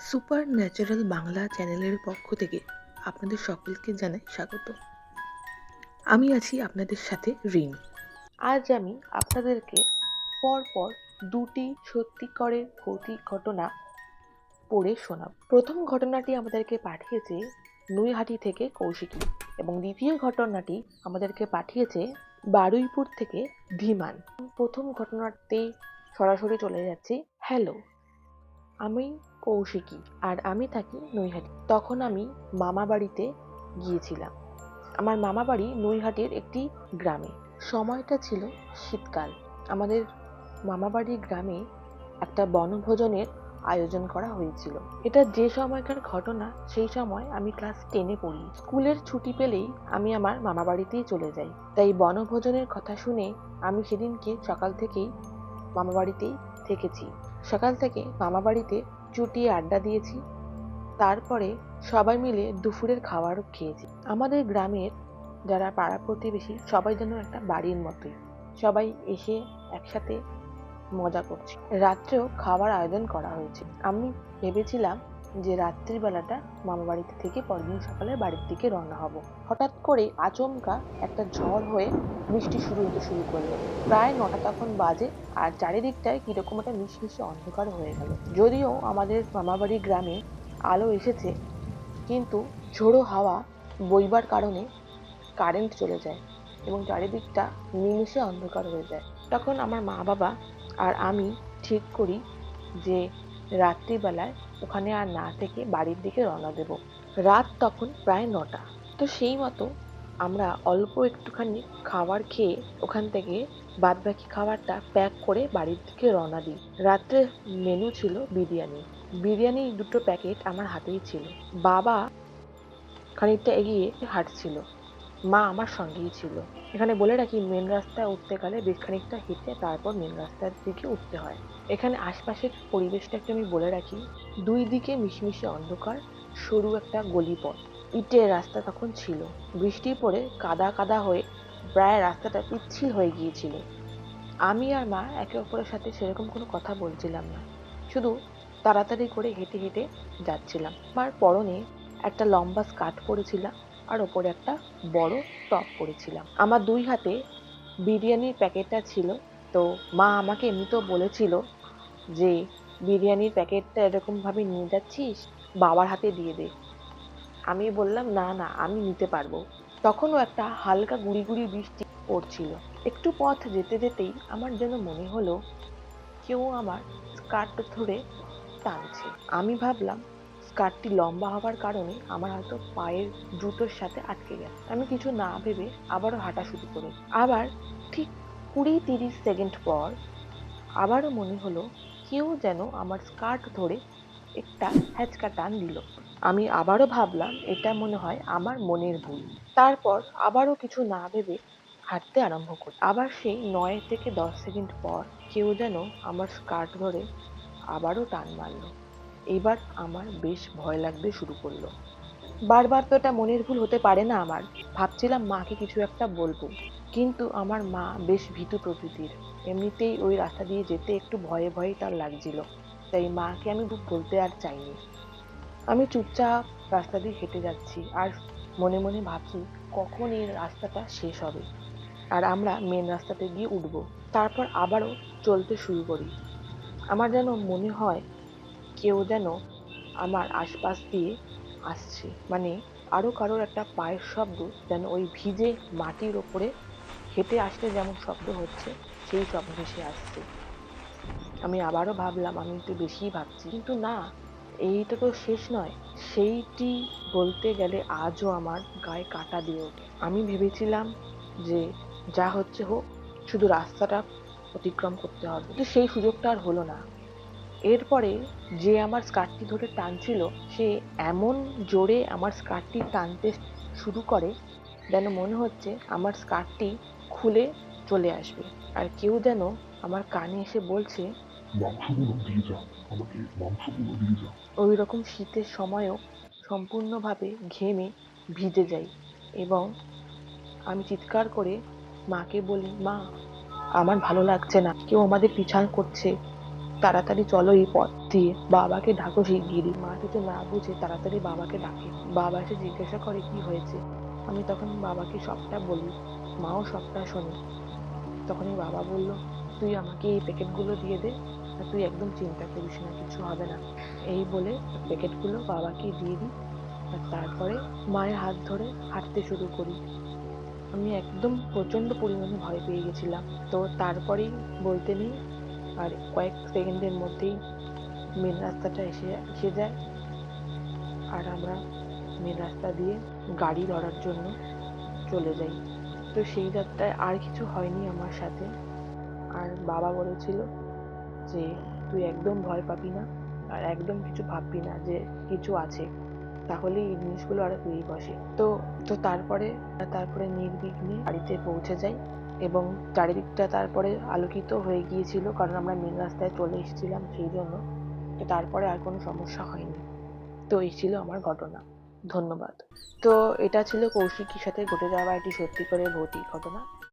Super natural Bangla চ্যানেলের পক্ষ থেকে আপনাদের সকলকে জানাই স্বাগত। আমি আছি আপনাদের সাথে রিম। আজ আমি আপনাদেরকে পরপর দুটি সত্যিকারের ভৌতিক ঘটনা পড়ে শোনাব। প্রথম ঘটনাটি আমাদেরকে পাঠিয়েছে নৈহাটি থেকে কৌশিকী এবং দ্বিতীয় ঘটনাটি আমাদেরকে পাঠিয়েছে বারুইপুর থেকে ধীমান। প্রথম ঘটনাতে সরাসরি চলে যাচ্ছি। হ্যালো, আমি কৌশিকী আর আমি থাকি নৈহাটি। তখন আমি মামা বাড়িতে গিয়েছিলাম। আমার মামা বাড়ি নৈহাটির একটি গ্রামে। সময়টা ছিল শীতকাল। আমাদের মামা বাড়ির গ্রামে একটা বনভোজনের আয়োজন করা হয়েছিল। এটা যে সময়কার ঘটনা, সেই সময় আমি ক্লাস 10-এ পড়ি। স্কুলের ছুটি পেলেই আমি আমার মামা বাড়িতেই চলে যাই। তাই বনভোজনের কথা শুনে আমি সেদিনকে সকাল থেকেই মামা বাড়িতেই থেকেছি। সকাল থেকে মামা বাড়িতে চুটিয়ে আড্ডা দিয়েছি। তারপরে সবাই মিলে দুপুরের খাবারও খেয়েছি। আমাদের গ্রামের যারা পাড়া প্রতিবেশী সবাই যেন একটা বাড়ির মতোই, সবাই এসে একসাথে মজা করছে। রাত্রেও খাবার আয়োজন করা হয়েছে। আমি ভেবেছিলাম যে রাত্রির বেলাটা মামা বাড়িতে থেকে পরদিন সকালে বাড়ির দিকে রওনা হব। হঠাৎ করে আচমকা একটা ঝড় হয়ে বৃষ্টি শুরু হতে শুরু করলো। প্রায় 9টা তখন বাজে আর চারিদিকটায় কিরকম একটা মিশমিশে অন্ধকার হয়ে গেল। যদিও আমাদের মামা বাড়ির গ্রামে আলো এসেছে, কিন্তু ঝোড়ো হাওয়া বইবার কারণে কারেন্ট চলে যায় এবং চারিদিকটা নিমিষে অন্ধকার হয়ে যায়। তখন আমার মা বাবা আর আমি ঠিক করি যে রাত্রিবেলায় ওখানে আর না থেকে বাড়ির দিকে রওনা দেব। রাত তখন প্রায় 9টা। তো সেই মতো আমরা অল্প একটুখানি খাবার খেয়ে ওখান থেকে বাদবাকি খাবারটা প্যাক করে বাড়ির দিকে রওনা দিই। রাত্রে মেনু ছিল বিরিয়ানি। বিরিয়ানি 2টো প্যাকেট আমার হাতেই ছিল। বাবা খানিকটা এগিয়ে হাঁটছিল, মা আমার সঙ্গেই ছিল। এখানে বলে রাখি, মেন রাস্তায় উঠতে গেলে বেশ খানিকটা হেঁটে তারপর মেন রাস্তার দিকে উঠতে হয়। এখানে আশপাশের পরিবেশটা একটু আমি বলে রাখি। দুই দিকে মিশমিশে অন্ধকার, সরু একটা গলিপথ, ইটের রাস্তা তখন ছিল। বৃষ্টি পড়ে কাদা কাদা হয়ে প্রায় রাস্তাটা পিচ্ছিল হয়ে গিয়েছিল। আমি আর মা একে অপরের সাথে সেরকম কোনো কথা বলছিলাম না, শুধু তাড়াতাড়ি করে হেঁটে হেঁটে যাচ্ছিলাম। আমার পরনে একটা লম্বা স্কার্ট পরেছিলাম আর ওপরে একটা বড় টপ পরেছিলাম। আমার দুই হাতে বিরিয়ানির প্যাকেটটা ছিল। তো মা আমাকে এমনিতেও বলেছিল যে বিরিয়ানির প্যাকেটটা এরকম ভাবে নিয়ে যাচ্ছিস, বাবার হাতে দিয়ে দে। আমি বললাম না না, আমি নিতে পারবো। তখনও একটা হালকা গুড়ি গুড়ি বৃষ্টি পড়ছিল। একটু পথ যেতে যেতেই আমার যেন মনে হলো কেউ আমার স্কার্ট ধরে টানছে। আমি ভাবলাম স্কার্টটি লম্বা হওয়ার কারণে আমার হয়তো পায়ের জুতোর সাথে আটকে গেছে। আমি কিছু না ভেবে আবারও হাঁটা শুরু করি। আবার ঠিক 20-30 সেকেন্ড পর আবারও মনে হলো কেউ যেন আমার স্কার্ট ধরে একটা হ্যাচকা টান দিল। আমি আবারও ভাবলাম এটা মনে হয় আমার মনের ভুল। তারপর আবারও কিছু না ভেবে হাঁটতে আরম্ভ করি। আবার সেই 9 থেকে 10 সেকেন্ড পর কেউ যেন আমার স্কার্ট ধরে আবারও টান মারলো। এবার আমার বেশ ভয় লাগতে শুরু করলো। বারবার তো এটা মনের ভুল হতে পারে না আমার। ভাবছিলাম মাকে কিছু একটা বলবো, কিন্তু আমার মা বেশ ভীতু প্রকৃতির। এমনিতেই ওই রাস্তা দিয়ে যেতে একটু ভয়ে ভয়েই তার লাগছিল, তাই মাকে আমি বলতে আর চাইনি। আমি চুপচাপ রাস্তা দিয়ে হেঁটে যাচ্ছি আর মনে মনে ভাবছি কখন এই রাস্তাটা শেষ হবে আর আমরা মেন রাস্তাতে গিয়ে উঠবো। তারপর আবারও চলতে শুরু করি। আমার যেন মনে হয় কেউ যেন আমার আশপাশ দিয়ে আসছে, মানে আরো কারোর একটা পায়ের শব্দ যেন ওই ভিজে মাটির ওপরে হেঁটে আসলে যেমন শব্দ হচ্ছে, সেই শব্দ ভেসে আসছে। আমি আবারও ভাবলাম আমি একটু বেশিই ভাবছি, কিন্তু না, এইটা তো শেষ নয়। সেইটি বলতে গেলে আজও আমার গায়ে কাঁটা দিয়ে ওঠে। আমি ভেবেছিলাম যে যা হচ্ছে হোক, শুধু রাস্তাটা অতিক্রম করতে হবে, কিন্তু সেই সুযোগটা আর হলো না। এরপরে যে আমার স্কার্টটি ধরে টানছিল সে এমন জোরে আমার স্কার্টটি টানতে শুরু করে যেন মনে হচ্ছে আমার স্কার্টটি খুলে চলে আসবে। আর কেউ যেন আমার কানে এসে বলছে, মাংসগুলো দিয়ে যা, আমাকে মাংসগুলো দিয়ে যা। ওই রকম শীতের সময়ও সম্পূর্ণভাবে ঘেমে ভিজে যাই এবং আমি চিৎকার করে মাকে বলি, মা আমার ভালো লাগছে না, কেউ আমাদের পিছন করছে, তাড়াতাড়ি চলো এই পথ দিয়ে, বাবাকে ডাকো শিগগিরই। মা কিছু না বুঝে তাড়াতাড়ি বাবাকে ডাকে। বাবা এসে জিজ্ঞাসা করে কি হয়েছে। আমি তখন বাবাকে সবটা বলি, মাও সবটা শোনে। তখনই বাবা বলল, তুই আমাকে এই প্যাকেটগুলো দিয়ে দে, আর তুই একদম চিন্তা করিস না, কিছু হবে না। এই বলে প্যাকেটগুলো বাবাকে দিয়ে দিই, আর তারপরে মায়ের হাত ধরে হাঁটতে শুরু করি। আমি একদম প্রচন্ড পরিমাণে ভয় পেয়ে গেছিলাম। তো তারপরেই বলতে নেই, আর কয়েক সেকেন্ডের মধ্যেই মেন রাস্তাটা এসে এসে যায়, আর আমরা মেন রাস্তা দিয়ে গাড়ি ধরার জন্য চলে যাই। তো সেই যাত্রায় আর কিছু হয়নি আমার সাথে। আর বাবা বলেছিল যে তুই একদম ভয় পাবি না, আর একদম কিছু ভাববি না যে কিছু আছে, তাহলে এই জিনিসগুলো আরো তুই বসে। তো তো তারপরে তারপরে নির্বিঘ্নে বাড়িতে পৌঁছে যাই, এবং চারিদিকটা তারপরে আলোকিত হয়ে গিয়েছিল, কারণ আমরা মেন রাস্তায় চলে এসেছিলাম সেই জন্য। তো তারপরে আর কোনো সমস্যা হয়নি। তো এই ছিল আমার ঘটনা। ধন্যবাদ। তো এটা ছিল কৌশিকীর সাথে ঘটে যাওয়া একটি সত্যি করে ভৌতিক ঘটনা।